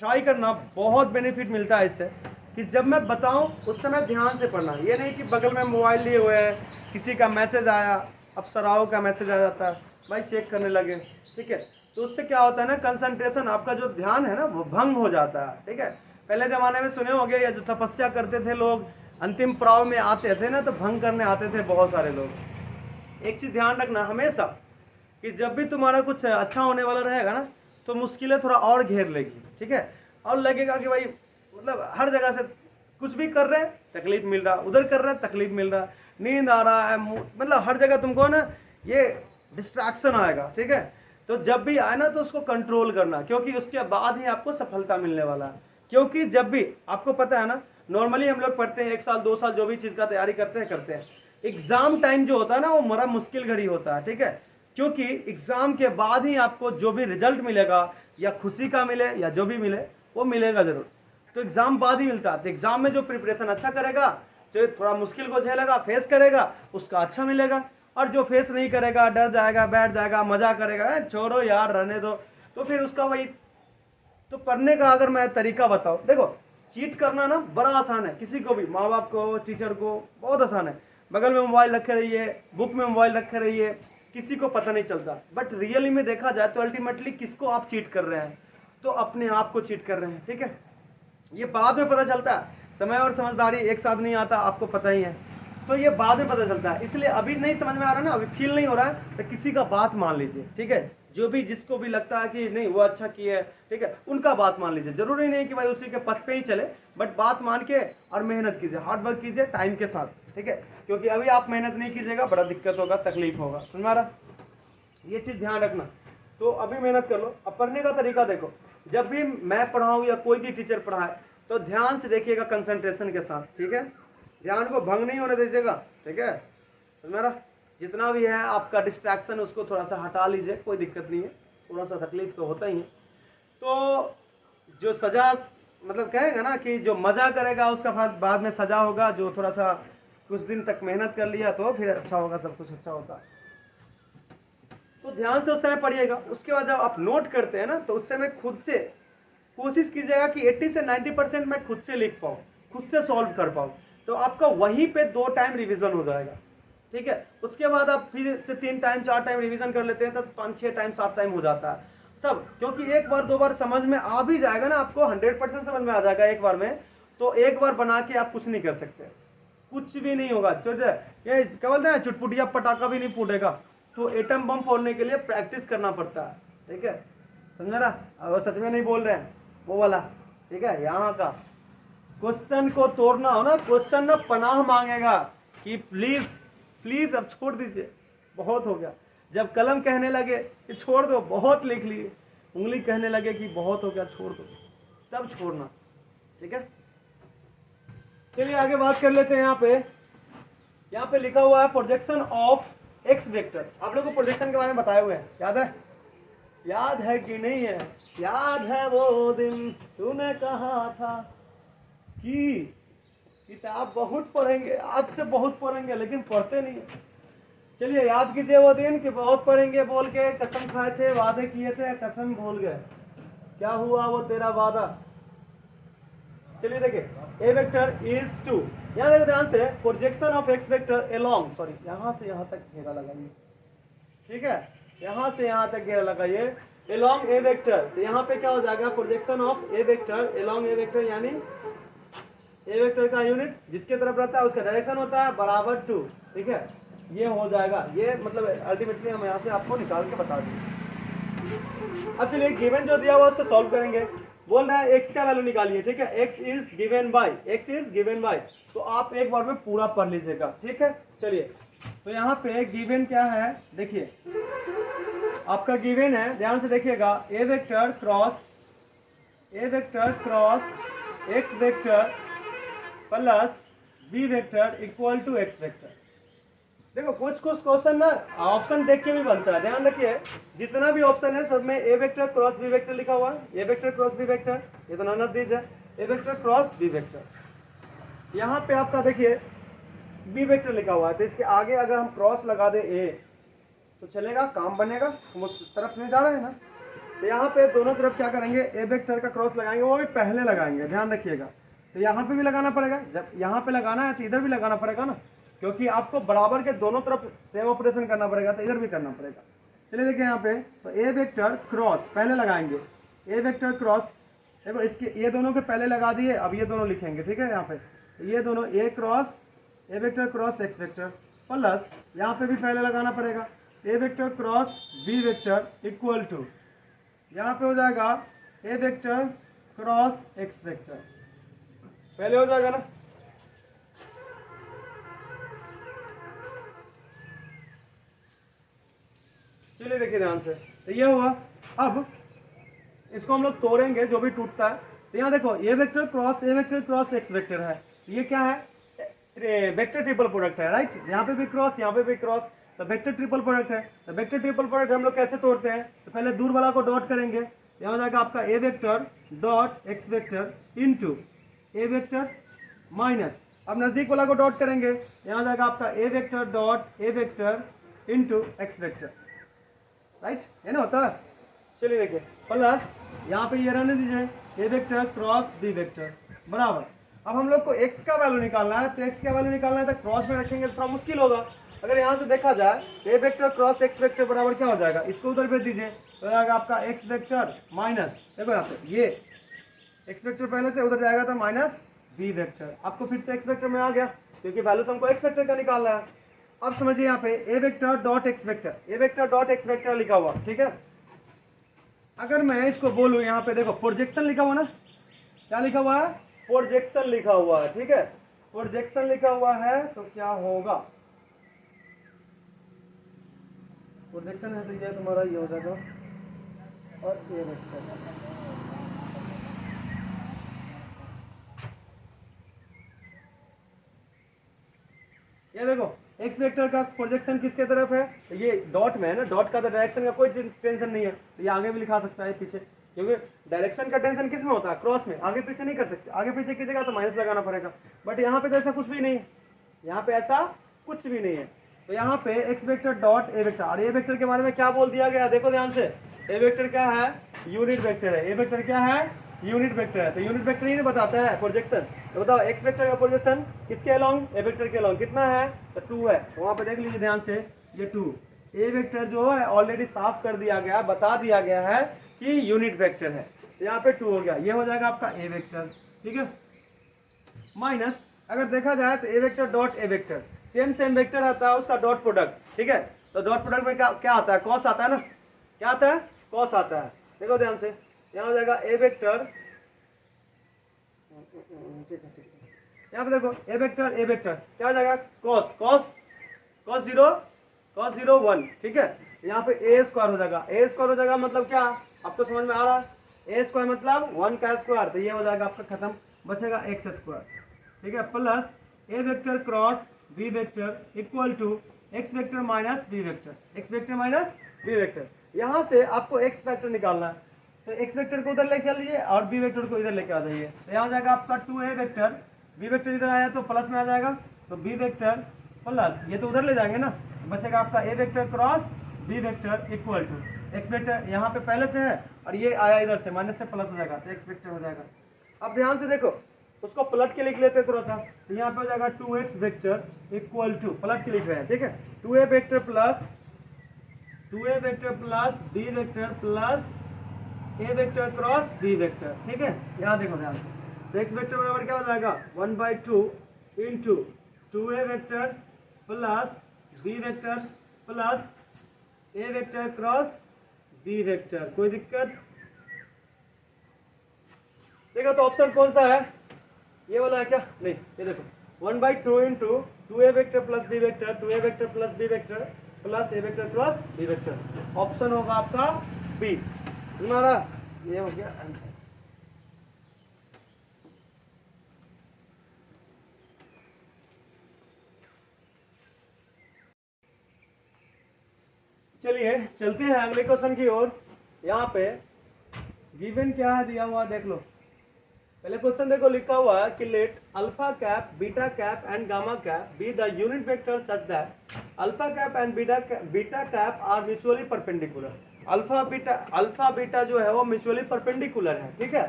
ट्राई करना, बहुत बेनिफिट मिलता है इससे, कि जब मैं बताऊं उस समय ध्यान से पढ़ना, ये नहीं कि बगल में मोबाइल लिए हुए हैं, किसी का मैसेज आया, अप्सराओं का मैसेज आ जाता है, भाई चेक करने लगे, ठीक है। तो उससे क्या होता है ना, कंसंट्रेशन, आपका जो ध्यान है ना वो भंग हो जाता है, ठीक है। पहले ज़माने में सुने होंगे, या जो तपस्या करते थे लोग, अंतिम पड़ाव में आते थे ना तो भंग करने आते थे बहुत सारे लोग। एक चीज़ ध्यान रखना हमेशा कि जब भी तुम्हारा कुछ अच्छा होने वाला रहेगा ना तो मुश्किलें थोड़ा और घेर लेगी, ठीक है। और लगेगा कि भाई मतलब हर जगह से कुछ भी कर रहे हैं तकलीफ मिल रहा, उधर कर रहे हैं तकलीफ मिल रहा, नींद आ रहा है, मतलब हर जगह तुमको ना ये डिस्ट्रैक्शन आएगा, ठीक है। तो जब भी आए ना तो उसको कंट्रोल करना, क्योंकि उसके बाद ही आपको सफलता मिलने वाला है। क्योंकि जब भी आपको पता है ना, नॉर्मली हम लोग पढ़ते हैं 1 साल 2 साल जो भी चीज़ का तैयारी करते हैं, एग्जाम टाइम जो होता है ना वो बड़ा मुश्किल घड़ी होता है, ठीक है। क्योंकि एग्जाम के बाद ही आपको जो भी रिजल्ट मिलेगा, या खुशी का मिले या जो भी मिले, वो मिलेगा जरूर। तो एग्जाम बाद ही मिलता है। तो एग्जाम में जो प्रिपरेशन अच्छा करेगा, जो थोड़ा मुश्किल को झेलेगा, फेस करेगा, उसका अच्छा मिलेगा। और जो फेस नहीं करेगा, डर जाएगा, बैठ जाएगा, मजा करेगा, छोड़ो यार रहने दो, तो फिर उसका वही। तो पढ़ने का अगर मैं तरीका बताऊं, देखो चीट करना ना बड़ा आसान है, किसी को भी, माँ बाप को, टीचर को, बहुत आसान है। बगल में मोबाइल रखे रहिए, बुक में मोबाइल रखे रहिए, किसी को पता नहीं चलता। बट रियली में देखा जाए तो अल्टीमेटली किसको आप चीट कर रहे हैं, तो अपने आप को चीट कर रहे हैं, ठीक है। ये बाद में पता चलता है, समय और समझदारी एक साथ नहीं आता, आपको पता ही है। तो ये बाद में पता चलता है, इसलिए अभी नहीं समझ में आ रहा ना, अभी फील नहीं हो रहा है, तो किसी का बात मान लीजिए, ठीक है। जो भी जिसको भी लगता है कि नहीं वो अच्छा किया है, ठीक है, उनका बात मान लीजिए। जरूरी नहीं कि भाई उसी के पथ पे ही चले, बट बात मान के और मेहनत कीजिए, हार्ड वर्क कीजिए टाइम के साथ, ठीक है। क्योंकि अभी आप मेहनत नहीं कीजिएगा, बड़ा दिक्कत होगा, तकलीफ होगा, समझ में आ रहा, ये चीज़ ध्यान रखना। तो अभी मेहनत कर लो। अब पढ़ने का तरीका देखो, जब भी मैं पढ़ाऊँ या कोई भी टीचर पढ़ाए तो ध्यान से देखिएगा, कंसंट्रेशन के साथ, ठीक है। ध्यान को भंग नहीं होने दीजिएगा, ठीक है। समझ रहा, जितना भी है आपका डिस्ट्रैक्शन उसको थोड़ा सा हटा लीजिए, कोई दिक्कत नहीं है, थोड़ा सा तकलीफ तो होता ही है। तो जो सजा, मतलब कहेगा ना कि जो मजा करेगा उसका बाद में सजा होगा, जो थोड़ा सा कुछ दिन तक मेहनत कर लिया तो फिर अच्छा होगा, सब कुछ अच्छा होता है। तो ध्यान से उस समय पढ़िएगा। उसके बाद जब आप नोट करते हैं ना तो उस समय खुद से कोशिश कीजिएगा कि 80 से 90% मैं खुद से लिख पाऊँ, खुद से सॉल्व कर पाऊँ। तो आपका वहीं पे 2 टाइम रिवीजन हो जाएगा, ठीक है। उसके बाद आप फिर से 3 टाइम 4 टाइम रिवीजन कर लेते हैं, तब 5-6 टाइम 7 टाइम हो जाता है तब। क्योंकि एक बार 2 बार समझ में आ भी जाएगा ना, आपको 100% समझ में आ जाएगा एक बार में, तो एक बार बना के आप कुछ नहीं कर सकते, कुछ भी नहीं होगा। ये क्या बोलते हैं, चुटपुटिया पटाखा भी नहीं फूटेगा। तो एटम बम फोड़ने के लिए प्रैक्टिस करना पड़ता है, ठीक है, समझ रहा। अगर सच में नहीं बोल रहे हैं वो वाला, ठीक है। यहाँ का क्वेश्चन को तोड़ना हो ना, क्वेश्चन ना पनाह मांगेगा कि प्लीज प्लीज अब छोड़ दीजिए, बहुत हो गया। जब कलम कहने लगे कि छोड़ दो, बहुत लिख लिए, उंगली कहने लगे कि बहुत हो गया छोड़ दो, तब छोड़ना, ठीक है। चलिए आगे बात कर लेते हैं। यहाँ पे लिखा हुआ है प्रोजेक्शन ऑफ एक्स वेक्टर। आप लोगों को प्रोजेक्शन के बारे में बताए हुए हैं, याद है कि नहीं है? याद है वो दिन तूने कहा था कि किताब बहुत पढ़ेंगे, आज से बहुत पढ़ेंगे, लेकिन पढ़ते नहीं है। चलिए याद कीजिए वो दिन कि बहुत पढ़ेंगे बोल के कसम खाए थे, वादे किए थे, कसम भूल गए, क्या हुआ वो तेरा वादा। चलिए देखिए, ए वेक्टर इज टू, यहाँ देखो ध्यान से, projection of x vector along, sorry यहाँ से यहाँ तक घेरा लगाइए, ठीक है, यहाँ से यहाँ तक घेरा लगाइए, एलोंग ए वेक्टर। तो यहाँ पे क्या हो जाएगा, projection of A vector along A vector, यानी ए वेक्टर का यूनिट जिसके तरफ रहता है उसका डायरेक्शन होता है बराबर 2, ठीक है। ये हो जाएगा, ये मतलब अल्टीमेटली हम यहाँ से आपको निकाल के बता देंगे। अब चलिए गिवन जो दिया हुआ उससे सॉल्व करेंगे। बोल रहा है x का वैल्यू निकालिए, ठीक है, x इज गिवन बाय, तो आप एक बार में पूरा पढ़ लीजिएगा, ठीक है। चलिए तो यहाँ पे गिवन क्या है, देखिए आपका गिवन है, ध्यान से देखिएगा, A vector cross X vector plus B vector equal to x vector. देखो कुछ क्वेश्चन ना ऑप्शन देख के भी बनता है, ध्यान रखिए, जितना भी ऑप्शन है सब में ए वेक्टर क्रॉस बी वेक्टर लिखा हुआ है, A vector cross B vector, ये तो नन ऑफ दीज है, A vector cross B vector. यहाँ पे आपका देखिए बी वेक्टर लिखा हुआ है, तो इसके आगे अगर हम क्रॉस लगा दे ए तो चलेगा, काम बनेगा, हम उस तरफ नहीं जा रहे हैं ना। तो यहाँ पे दोनों तरफ क्या करेंगे, ए वेक्टर का क्रॉस लगाएंगे, वो भी पहले लगाएंगे, ध्यान रखिएगा। तो यहाँ पे भी लगाना पड़ेगा, जब यहाँ पे लगाना है तो इधर भी लगाना पड़ेगा ना, क्योंकि आपको बराबर के दोनों तरफ सेम ऑपरेशन करना पड़ेगा, तो इधर भी करना पड़ेगा। चलिए देखिए यहाँ पे, तो ए वेक्टर क्रॉस पहले लगाएंगे, ए वेक्टर क्रॉस, देखो इसके ये दोनों के पहले लगा दिए, अब ये दोनों लिखेंगे, ठीक है। यहाँ पे तो ये दोनों A cross A vector cross X vector plus यहाँ पे भी पहले लगाना पड़ेगा A vector cross B vector equal to, यहाँ पे हो जाएगा A vector cross X vector, पहले हो जाएगा ना। चलिए देखिए ध्यान से, तो ये हुआ। अब इसको हम लोग तोड़ेंगे, जो भी टूटता है। तो यहाँ देखो ए वेक्टर क्रॉस एक्स वेक्टर है, ये क्या है, वेक्टर ट्रिपल प्रोडक्ट है, राइट। यहाँ पे भी क्रॉस, यहाँ पे भी क्रॉस, तो वेक्टर ट्रिपल प्रोडक्ट है। तो वेक्टर ट्रिपल प्रोडक्ट हम लोग कैसे तोड़ते हैं, तो पहले दूर वाला को डॉट करेंगे, यहाँ हो जाएगा आपका A vector dot X vector into A vector minus, अब नजदीक वाला को डॉट करेंगे, यहाँ हो जाएगा आपका A vector dot A vector into X vector, right, है ना होता है। चलिए देखिए प्लस यहाँ पे ये रहने दीजिए ए वेक्टर क्रॉस बी वेक्टर बराबर। अब हम लोग को x का वैल्यू निकालना है, तो x का वैल्यू निकालना है तो क्रॉस में रखेंगे तो थोड़ा मुश्किल होगा। अगर यहाँ से देखा जाए तो A vector cross X vector बराबर क्या हो जाएगा, इसको उधर भेज दीजिए, तो जाएगा आपका एक्स वेक्टर माइनस, देखो यहाँ पे ये एक्स वेक्टर पहले से उधर जाएगा तो माइनस बी वेक्टर, आपको फिर से एक्स वेक्टर में आ गया क्योंकि वैल्यू तो हमको एक्स वेक्टर का निकालना है। अब समझिए यहाँ पे A vector dot X vector, A vector dot X vector लिखा हुआ, ठीक है। अगर मैं इसको बोलूँ, यहाँ पे देखो प्रोजेक्शन लिखा हुआ ना, क्या लिखा हुआ है, प्रोजेक्शन लिखा हुआ है, ठीक है, प्रोजेक्शन लिखा हुआ है, तो क्या होगा, प्रोजेक्शन है तो ये तुम्हारा ये हो जाएगा और ए वेक्टर, ये देखो एक्स वेक्टर का प्रोजेक्शन किसके तरफ है, तो ये डॉट में है ना, डॉट का तो डायरेक्शन का कोई टेंशन नहीं है, तो ये आगे भी लिखा सकता है पीछे, क्योंकि डायरेक्शन का टेंशन किस में होता है, क्रॉस में, आगे पीछे नहीं कर सकते, आगे पीछे कीजिएगा तो माइनस लगाना पड़ेगा, बट यहाँ पे तो ऐसा कुछ भी नहीं है, यहाँ पे ऐसा कुछ भी नहीं है। तो यहाँ पे एक्स वेक्टर डॉट ए वेक्टर, और ए वेक्टर के बारे में क्या बोल दिया गया, देखो ध्यान से, ए वेक्टर क्या है, यूनिट वेक्टर है, ए वेक्टर क्या है, यूनिट वेक्टर है, तो यूनिट वेक्टर ही नहीं बताता है प्रोजेक्शन। तो बताओ एक्स वेक्टर का प्रोजेक्शन किसके अलोंग, ए वेक्टर के अलोंग कितना है, तो 2 है, तो वहाँ पे देख लीजिए ध्यान से, ये 2 ए वेक्टर जो है ऑलरेडी साफ कर दिया गया, बता दिया गया है कि यूनिट वेक्टर है, तो यहाँ पे 2 हो गया, ये हो जाएगा आपका ए वेक्टर, ठीक है। माइनस अगर देखा जाए तो A vector dot A vector, same vector आता है उसका डॉट प्रोडक्ट, ठीक है, तो डॉट प्रोडक्ट में क्या आता है, कॉस आता है ना, क्या आता है, कॉस आता है, देखो ध्यान से, यहाँ हो जाएगा ए वेक्टर, यहाँ पे देखो ए वेक्टर क्या हो जाएगा, कॉस 0 1, ठीक है, यहाँ पे ए स्क्वायर हो जाएगा, ए स्क्वायर हो जाएगा मतलब क्या, अब तो समझ में आ रहा है, ए स्क्वायर मतलब 1 का स्क्वायर, तो ये हो जाएगा आपका खत्म, बचेगा एक्स स्क्वायर, ठीक है, plus A vector cross B vector equal to x vector minus b vector, x vector minus b vector. यहाँ से आपको एक्स वेक्टर निकालना है, तो एक्स वेक्टर को उधर लेके आ लीजिए और बी वेक्टर को इधर लेके आ जाइए, तो यहाँ हो जाएगा आपका 2a वेक्टर, बी वेक्टर इधर आया तो प्लस में आ जाएगा, तो बी वेक्टर प्लस ये तो उधर ले जाएंगे ना, बचेगा आपका A vector cross B vector equal to x vector, यहाँ पे पहले से है और ये आया इधर से माइनस से प्लस हो जाएगा, तो एक्स वेक्टर हो जाएगा। अब ध्यान से देखो, उसको पलट के लिख लेते हैं थोड़ा सा, तो यहाँ पे हो जाएगा 2x वेक्टर इक्वल टू, पलट के लिख रहे हैं, ठीक है, 2a vector plus B vector plus ए वेक्टर क्रॉस बी वेक्टर, ठीक है। यहाँ देखो ध्यान से, तो एक्स वेक्टर बराबर क्या हो जाएगा 1/2 into 2a vector plus B vector plus ए वेक्टर क्रॉस बी वेक्टर, कोई दिक्कत, देखो तो ऑप्शन कौन सा है, ये वाला है क्या, नहीं, ये देखो 1/2 into 2a vector plus B vector, 2a vector plus B vector plus ए vector cross B vector, option होगा आपका बी, हमारा ये हो गया आंसर। चलिए चलते हैं अगले क्वेश्चन की ओर। यहाँ पे गिवन क्या है दिया हुआ देख लो, पहले क्वेश्चन देखो लिखा हुआ है कि let alpha cap beta cap and gamma cap be the unit vector such that alpha cap and beta cap are mutually perpendicular, alpha beta जो है वो म्यूचुअली परपेंडिकुलर है, ठीक है,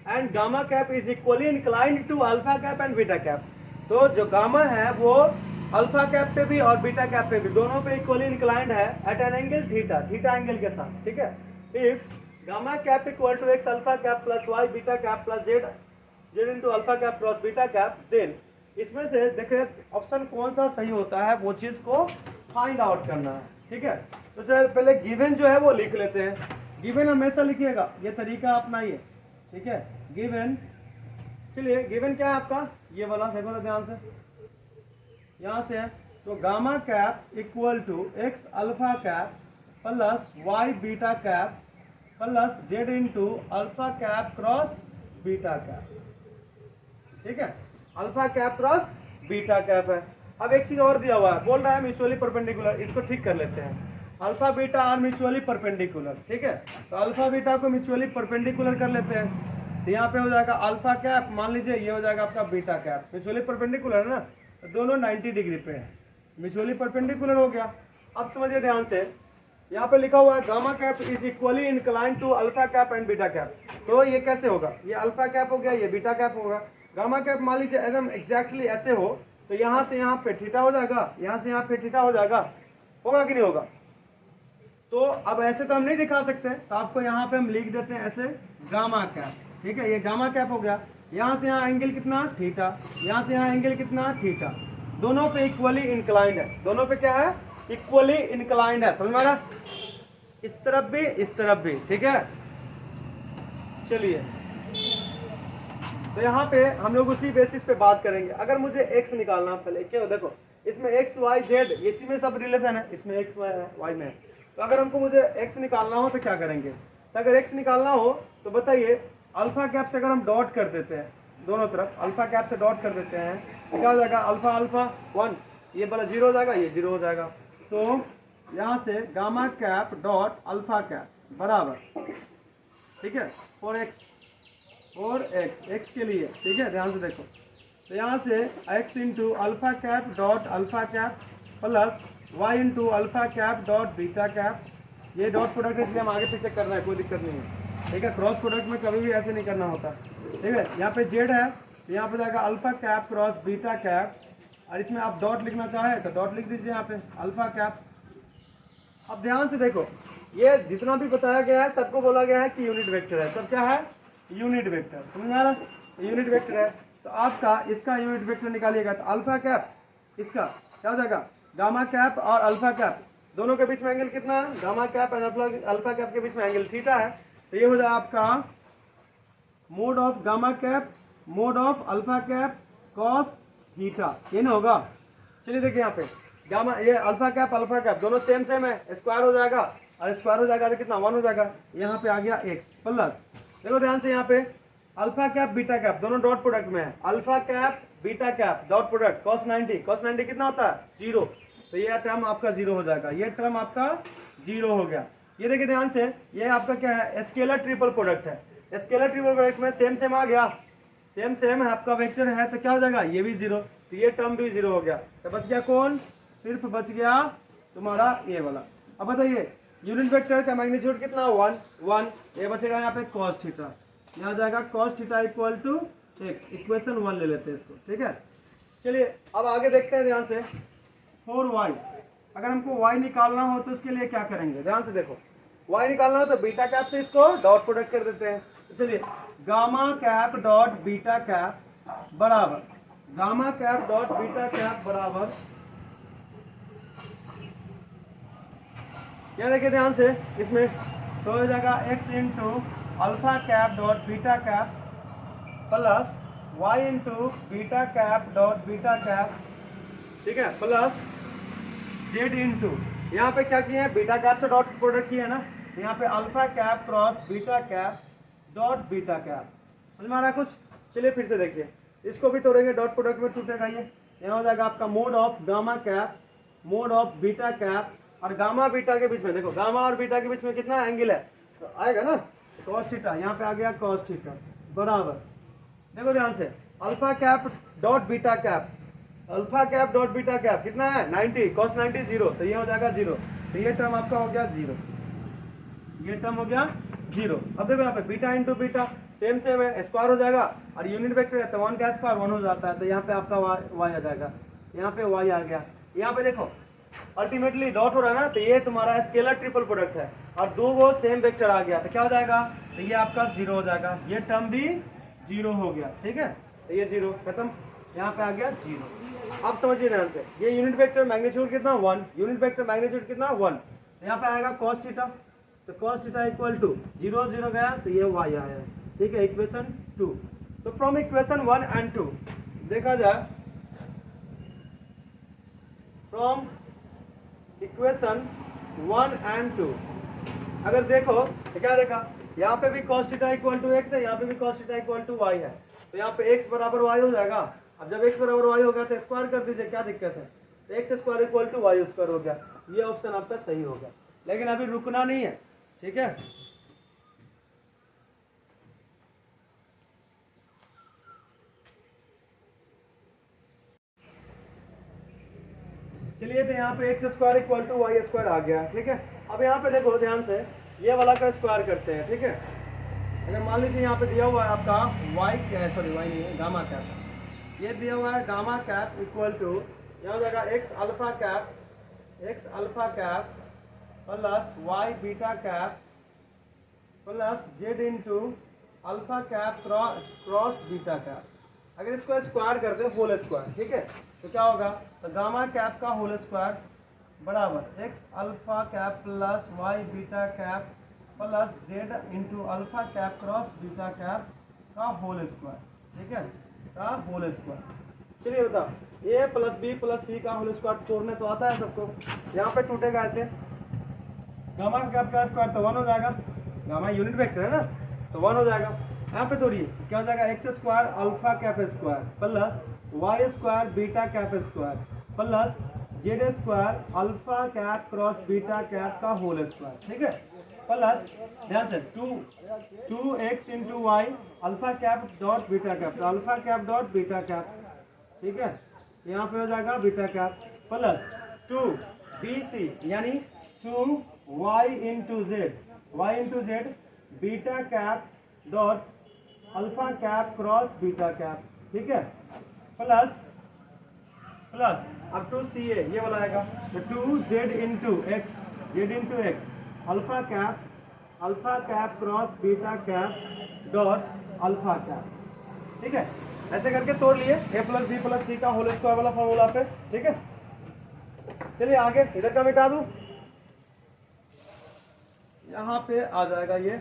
and gamma cap is equally inclined to alpha cap and beta cap, तो जो gamma है वो अल्फा कैप पे भी और बीटा कैप पे भी दोनों पे इक्वली इंक्लाइंड है at an angle theta, theta angle के साथ, ठीक है। If gamma cap equal to x alpha cap plus y beta cap plus z z into alpha cap cross beta cap, then इसमें से देखिए ऑप्शन कौन सा सही होता है वो चीज़ को फाइंड आउट करना है, ठीक है। तो चलिए पहले गिवन जो है वो लिख लेते हैं। गिवन हमेशा लिखिएगा, ये तरीका अपनाइए, ठीक है। गिवन, चलिए गिवन क्या है आपका, ये वाला देखो तो ध्यान से, यहाँ से है तो gamma cap equal to x alpha cap plus y beta cap plus z into alpha cap cross beta cap, ठीक है। Alpha cap cross beta cap है। अब एक चीज और दिया हुआ है, बोल रहा है म्यूचुअली परपेंडिकुलर, इसको ठीक कर लेते हैं। Alpha beta are mutually perpendicular, ठीक है। तो अल्फा बीटा को म्यूचुअली परपेंडिकुलर कर लेते हैं, तो यहाँ पे हो जाएगा अल्फा कैप, मान लीजिए ये हो जाएगा आपका बीटा कैप, म्यूचुअली परपेंडिकुलर है ना, तो दोनों 90 डिग्री पे है, म्यूचुअली परपेंडिकुलर हो गया। अब समझिए ध्यान से, यहाँ पे लिखा हुआ है gamma cap is equally incline to alpha cap and beta cap, तो ये कैसे होगा, ये अल्फा कैप हो गया, ये बीटा कैप होगा। गामा कैप मान लीजिए एकदम एग्जैक्टली ऐसे हो, तो यहाँ से यहाँ पे थीटा हो जाएगा, यहाँ से यहाँ पे थीटा हो जाएगा, होगा कि नहीं होगा। तो अब ऐसे तो हम नहीं दिखा सकते, तो आपको यहाँ पे हम लिख देते हैं ऐसे गामा कैप, ठीक है। ये गामा कैप हो गया, यहाँ से यहाँ एंगल कितना थीटा, यहाँ से यहाँ एंगल कितना थीटा, दोनों पे इक्वली इंक्लाइंड है, दोनों पे क्या है इक्वली इंक्लाइंड है, समझ में आ रहा, इस तरफ भी इस तरफ भी, ठीक है। चलिए तो यहाँ पे हम लोग उसी बेसिस पे बात करेंगे। अगर मुझे x निकालना पहले, क्या देखो इसमें x y z इसी में सब रिलेशन है, इसमें x y है y में, तो अगर हमको मुझे x निकालना हो तो क्या करेंगे, तो अगर x निकालना हो तो बताइए अल्फा कैप से अगर हम डॉट कर देते हैं दोनों तरफ, अल्फा कैप से डॉट कर देते हैं तो क्या हो जाएगा, अल्फा अल्फा 1, ये वाला 0 हो जाएगा, ये 0 हो जाएगा। तो यहाँ से gamma cap dot alpha cap बराबर, ठीक है, फॉर x के लिए, ठीक है, ध्यान से देखो। तो यहाँ से x into alpha cap dot alpha cap plus y into alpha cap dot beta cap, ये डॉट प्रोडक्ट इसलिए हम आगे पीछे कर रहे हैं, कोई दिक्कत नहीं है, ठीक है। क्रॉस प्रोडक्ट में कभी भी ऐसे नहीं करना होता, ठीक है। यहाँ पे z है तो यहाँ पे जाएगा alpha cap cross beta cap, और इसमें आप डॉट लिखना चाहें तो डॉट लिख दीजिए यहाँ पे अल्फा कैप। अब ध्यान से देखो, ये जितना भी बताया गया है सबको बोला गया है कि यूनिट वेक्टर है, सब क्या है यूनिट वेक्टर, समझ में आ रहा है, यूनिट वेक्टर है। तो आपका इसका यूनिट वेक्टर निकालिएगा तो अल्फा कैप, इसका क्या हो जाएगा गामा कैप और अल्फा कैप दोनों के बीच में एंगल कितना है, गामा कैप और अल्फा कैप के बीच में एंगल थीटा है, तो ये हो जाएगा आपका mode of gamma cap mode of alpha cap cos theta, ये ना होगा। चलिए देखिए यहाँ पे गामा, ये अल्फा कैप दोनों सेम है, स्क्वायर हो जाएगा और स्क्वायर हो जाएगा तो कितना 1 हो जाएगा, यहाँ पे आ गया x प्लस, देखो ध्यान से यहाँ पे अल्फा कैप बीटा कैप दोनों डॉट प्रोडक्ट में है, alpha cap beta cap dot product cos 90 कितना होता है 0, तो ये टर्म आपका 0 हो जाएगा, ये टर्म आपका 0 हो गया। ये देखिए ध्यान से, ये आपका क्या है स्केलर ट्रिपल प्रोडक्ट है, स्केलर ट्रिपल प्रोडक्ट में सेम आ गया, सेम है आपका वेक्टर है, तो क्या हो जाएगा ये भी 0, तो ये टर्म भी 0 हो गया। तो बच गया कौन, सिर्फ बच गया तुम्हारा ये वाला। अब बताइए यूनिट वेक्टर का मैग्नीट्यूड कितना 1, ये बचेगा यहाँ पे cos थीटा, यहाँ जाएगा cos theta equal to x, equation 1 ले लेते हैं इसको, ठीक है। चलिए अब आगे देखते हैं ध्यान से, 4y, अगर हमको y निकालना हो तो उसके लिए क्या करेंगे, ध्यान से देखो, y निकालना हो तो बीटा कैप से इसको डॉट प्रोडक्ट कर देते हैं। तो चलिए gamma cap dot beta cap बराबर, gamma cap dot beta cap बराबर, क्या देखिए ध्यान से, इसमें तो हो जाएगा x into alpha cap dot beta cap plus y into beta cap dot beta cap, ठीक है, प्लस z इंटू, यहाँ पे क्या किए हैं बीटा कैप से डॉट प्रोडक्ट किया है ना, यहाँ पे alpha cap cross beta cap dot beta cap, समझ में आ रहा है कुछ। चलिए फिर से देखिए, इसको भी तोड़ेंगे, डॉट प्रोडक्ट में टूटेगा, ये यहाँ हो जाएगा आपका mode of gamma cap mode of beta cap, और गामा बीटा के बीच में देखो, गामा और बीटा के बीच में कितना एंगल है, तो आएगा ना cos थीटा, यहाँ पे आ गया cos थीटा बराबर, देखो ध्यान से alpha cap dot beta cap, alpha cap dot beta cap कितना है 90, cos 90 0, तो ये हो जाएगा 0, तो ये टर्म आपका हो गया 0, ये टर्म हो गया 0। अब देखो यहाँ पे बीटा इंटू बीटा सेम है, स्क्वायर हो जाएगा, और यूनिट वेक्टर है तो 1 का स्क्वायर 1 हो जाता है, तो यहाँ पे आपका y आ जाएगा, यहाँ पे y आ गया। यहाँ पे देखो अल्टीमेटली डॉट हो रहा है ना, तो ये तुम्हारा स्केलर ट्रिपल प्रोडक्ट है और दो वो सेम वेक्टर आ गया तो क्या हो जाएगा, तो ये आपका 0 हो जाएगा, ये टर्म भी 0 हो गया। ठीक है, तो ये 0 खत्म, यहाँ पे आ गया 0। अब समझिए ध्यान से, ये यूनिट वेक्टर मैग्नीट्यूड कितना 1, यूनिट वेक्टर मैग्नीट्यूड कितना 1, तो यहाँ पे आएगा cos थीटा, तो cos थीटा इक्वल टू 0 0 गया तो ये y आया। ठीक है, इक्वेशन 2। तो फ्रॉम इक्वेशन 1 एंड 2 देखा जाए, फ्रॉम इक्वेशन 1 एंड 2 अगर देखो तो क्या देखा, यहाँ पे भी cos theta equal to x है, यहाँ पे भी cos theta equal to y है, तो यहाँ पे x बराबर y हो जाएगा। अब जब x बराबर y हो गया तो स्क्वायर कर दीजिए, क्या दिक्कत है, तो x square equal to Y square हो गया। ये ऑप्शन आपका सही हो गया, लेकिन अभी रुकना नहीं है। ठीक है, चलिए तो यहाँ पे X square equal to Y square आ गया। ठीक है, अब यहाँ पे देखो ध्यान से, ये वाला का स्क्वायर करते हैं। ठीक है, अगर मान लीजिए यहाँ पे दिया हुआ है आपका वाई सॉरी वाई नहीं है, गामा कैप, ये दिया हुआ है गामा कैप इक्वल टू, यहाँ हो जाएगा x alpha cap plus y beta cap plus z into alpha cap cross beta cap. अगर इसको स्क्वायर करते हैं होल स्क्वायर, ठीक है, तो क्या होगा, तो गामा कैप का होल स्क्वायर बराबर x alpha cap plus y beta cap plus z into alpha cap cross beta cap का होल स्क्वायर। ठीक है, का होल स्क्वायर। चलिए बता, a plus b plus c का होल स्क्वायर तोड़ने तो आता है सबको, यहाँ पे टूटेगा ऐसे, गामा कैप का स्क्वायर तो 1 हो जाएगा, गामा यूनिट वेक्टर है ना, तो 1 हो जाएगा। यहाँ पे तोड़िए, क्या हो जाएगा, x square alpha cap square plus y square beta cap square plus z square alpha cap cross beta cap का होल स्क्वायर। ठीक है, प्लस ध्यान से 2x into y alpha cap dot beta cap, तो alpha cap dot beta cap. ठीक है, यहाँ पे हो जाएगा बीटा कैप प्लस 2bc यानी 2y into Z beta cap dot alpha cap cross beta cap. ठीक है, प्लस अब 2ca ये वाला आएगा, तो 2z into x alpha cap cross beta cap dot alpha cap. ठीक है, ऐसे करके तोड़ लिए a plus b plus c का होल स्क्वायर वाला फॉर्मूला पे। ठीक है, चलिए आगे इधर का मिटा दूं, यहाँ पे आ जाएगा ये,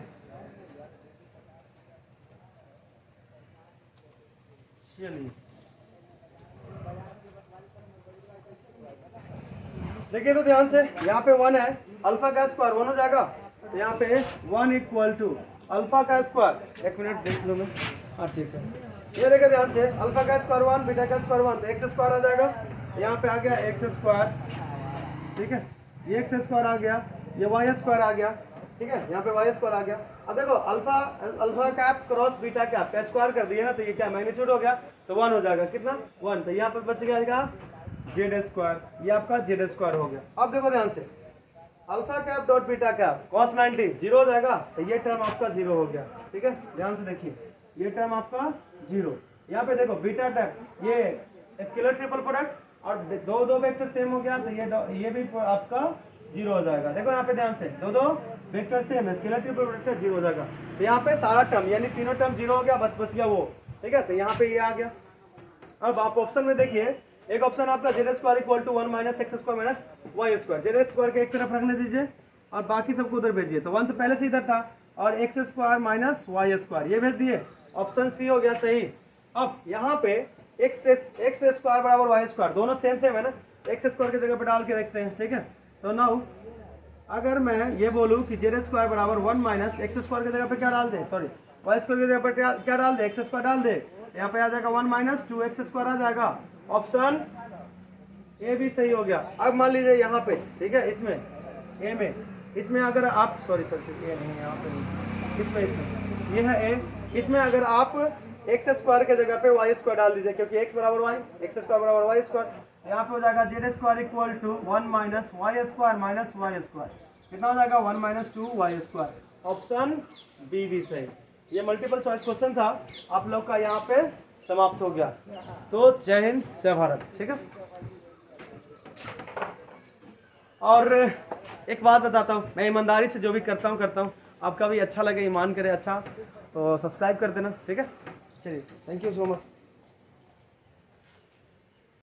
चलिए देखिए तो ध्यान से, यहाँ पे 1 है, अल्फा का स्क्वायर 1 हो जाएगा, तो यहाँ पे 1 इक्वल टू अल्फा का स्क्वायर, एक मिनट देख लो मैं, हाँ ठीक है, ये देखिए ध्यान से, अल्फा का स्क्वायर 1 बीटा का स्क्वायर 1, तो एक्स स्क्वायर आ जाएगा, यहाँ पे आ गया एक्स स्क्वायर। ठीक है, ये एक्स स्क्वायर आ गया, ये वाई स्क्वायर आ गया। ठीक है, यहाँ पे वाई स्क्वायर आ गया। अब देखो alpha cap cross beta cap का स्क्वायर कर दिया ना, तो ये क्या मैग्नीट्यूड हो गया, तो 1 हो जाएगा, कितना 1, तो यहाँ पे बच गया जेड स्क्वायर, ये आपका जेड स्क्वायर हो गया। अब देखो ध्यान से, alpha cap dot beta cap cos 90 0 हो जाएगा, तो ये टर्म आपका 0 हो गया। ठीक है, ध्यान से देखिए, ये टर्म आपका 0। यहाँ पे देखो बीटा टर्म, ये स्केलर ट्रिपल प्रोडक्ट और दो वेक्टर सेम हो गया, तो ये भी आपका 0 हो जाएगा। देखो यहाँ पे ध्यान से, दो vector same, scalar triple product 0 हो जाएगा, तो यहाँ पे सारा टर्म यानी तीनों टर्म 0 हो गया, बच गया वो। ठीक है, तो यहाँ पे ये आ गया। अब आप ऑप्शन में देखिए, एक ऑप्शन आपका z square equal to 1 minus x square minus y square, z square के एक तरफ रखने दीजिए और बाकी सबको उधर भेजिए, तो 1 तो पहले से इधर था, और x square minus y square ये भेज दिए, ऑप्शन सी हो गया सही। अब यहाँ पे एक्स स्क्वायर बराबर वाई स्क्वायर, दोनों सेम है ना, एक्स स्क्वायर की जगह पे डाल के देखते हैं। ठीक है, तो नाउ अगर मैं ये बोलूँ कि जेड स्क्वायर बराबर 1 माइनस एक्स स्क्वायर की जगह पे क्या डाल दे, सॉरी वाई स्क्वायर की जगह पे क्या डाल दे, एक्स स्क्वायर डाल दे, यहाँ पे आ जाएगा 1 माइनस 2x स्क्वायर आ जाएगा, ऑप्शन ए भी सही हो गया। अब मान लीजिए यहाँ पे, ठीक है, इसमें ए में, इसमें अगर आप सॉरी ए नहीं यहाँ पे नहीं, इसमें ये है ए, इसमें अगर आप एक्स स्क्वायर के जगह पे वाई स्क्वायर डाल दीजिए, क्योंकि एक्स बराबर वाई, एक्स स्क्वायर बराबर वाई स्क्वायर, यहाँ पे हो जाएगा z square equal to 1 minus y square minus y square, कितना हो जाएगा 1 minus 2 y square, option b भी सही। ये मल्टीपल चॉइस क्वेश्चन था, आप लोग का यहाँ पे समाप्त हो गया। तो जय हिंद जय भारत। ठीक है। और एक बात बताता हूँ, मैं ईमानदारी से जो भी करता हूँ, आपका भी अच्छा लगे, ईमान करे अच्छा, तो सब्सक्राइब कर देना, ठीक है। चलिए, थैंक यू सो मच।